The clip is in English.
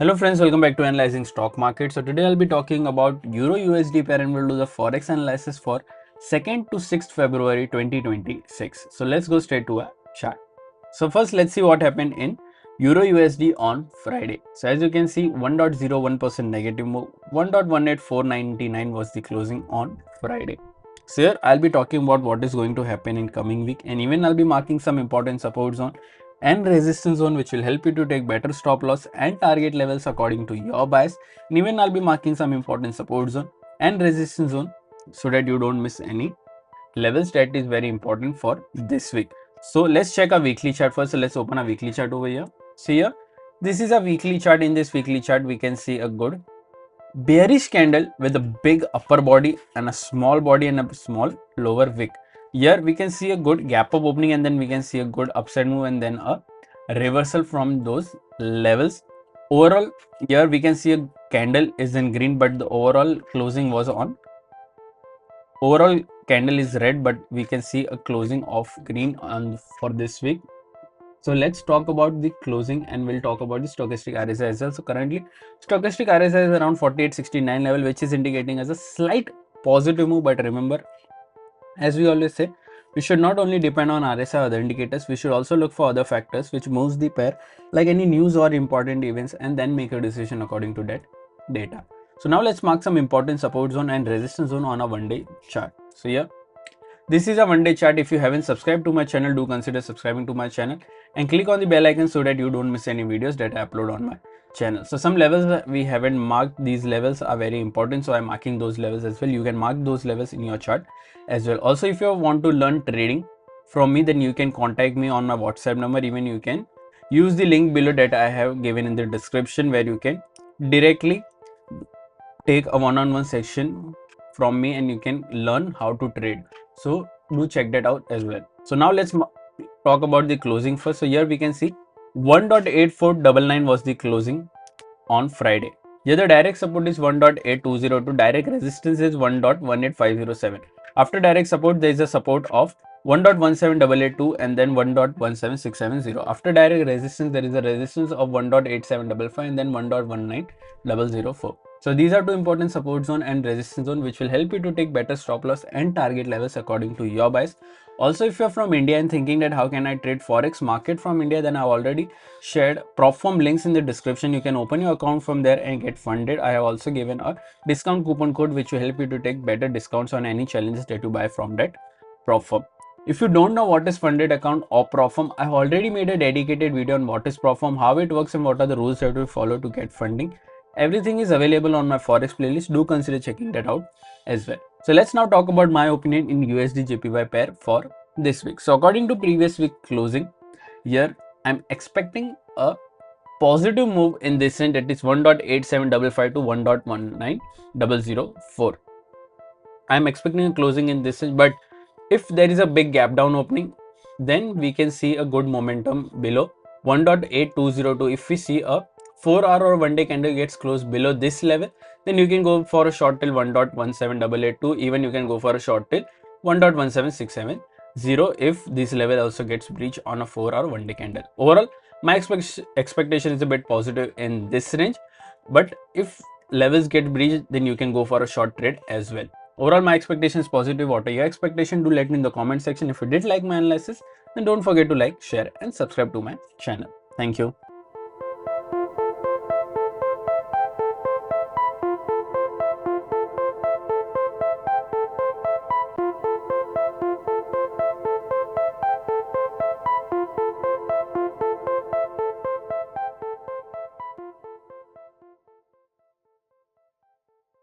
Hello friends, welcome back to Analyzing Stock Market. So today I'll be talking about Euro USD pair and we'll do the Forex analysis for 2nd to 6th February 2026. So let's go straight to a chart. So first let's see what happened in Euro USD on Friday. So as you can see 1.01% negative move, 1.18499 was the closing on Friday. So here I'll be talking about what is going to happen in coming week and even I'll be marking some important support zone and resistance zone which will help you to take better stop loss and target levels according to your bias. And even I'll be marking some important support zone and resistance zone so that you don't miss any levels that is very important for this week. So let's check a weekly chart first. So let's open a weekly chart over here. See here, this is a weekly chart. In this weekly chart we can see a good bearish candle with a big upper body and a small body and a small lower wick. Here we can see a good gap up opening and then we can see a good upside move and then a reversal from those levels. Overall, here we can see a candle is in green, but the overall closing was on. Overall candle is red, but we can see a closing of green on for this week. So let's talk about the closing and we'll talk about the stochastic RSI as well. So currently stochastic RSI is around 4869 level, which is indicating as a slight positive move. But remember, as we always say, we should not only depend on RSI or other indicators, we should also look for other factors which moves the pair, like any news or important events, and then make a decision according to that data. So now let's mark some important support zone and resistance zone on a one-day chart. So here, this is a one-day chart. If you haven't subscribed to my channel, do consider subscribing to my channel and click on the bell icon so that you don't miss any videos that I upload on my channel. So some levels that we haven't marked, these levels are very important, so I'm marking those levels as well. You can mark those levels in your chart as well. Also, if you want to learn trading from me, then you can contact me on my WhatsApp number. Even you can use the link below that I have given in the description, where you can directly take a one-on-one session from me and you can learn how to trade. So do check that out as well. So now let's talk about the closing first. So here we can see 1.8499 was the closing on Friday. Here the direct support is 1.8202, direct resistance is 1.18507. After direct support, there is a support of 1.17882 and then 1.17670. After direct resistance, there is a resistance of 1.8755 and then 1.19004. So these are two important support zone and resistance zone which will help you to take better stop loss and target levels according to your bias. Also, if you're from India and thinking that how can I trade Forex market from India, then I've already shared prop firm links in the description. You can open your account from there and get funded. I have also given a discount coupon code which will help you to take better discounts on any challenges that you buy from that prop firm. If you don't know what is funded account or prop firm, I have already made a dedicated video on what is prop firm, how it works and what are the rules that we follow to get funding. Everything is available on my Forex playlist. Do consider checking that out as well. So let's now talk about my opinion in USD JPY pair for this week. So according to previous week closing, here I'm expecting a positive move in this range, that is 1.8755 to 1.19004. I'm expecting a closing in this range, but if there is a big gap down opening, then we can see a good momentum below 1.8202. If we see a 4-hour or one day candle gets closed below this level, then you can go for a short till 1.17882. Even you can go for a short till 1.17670 if this level also gets breached on a 4-hour one day candle. Overall, my expectation is a bit positive in this range, but if levels get breached, then you can go for a short trade as well. Overall, my expectation is positive. What are your expectations? Do let me in the comment section. If you did like my analysis, then don't forget to like, share and subscribe to my channel. Thank you.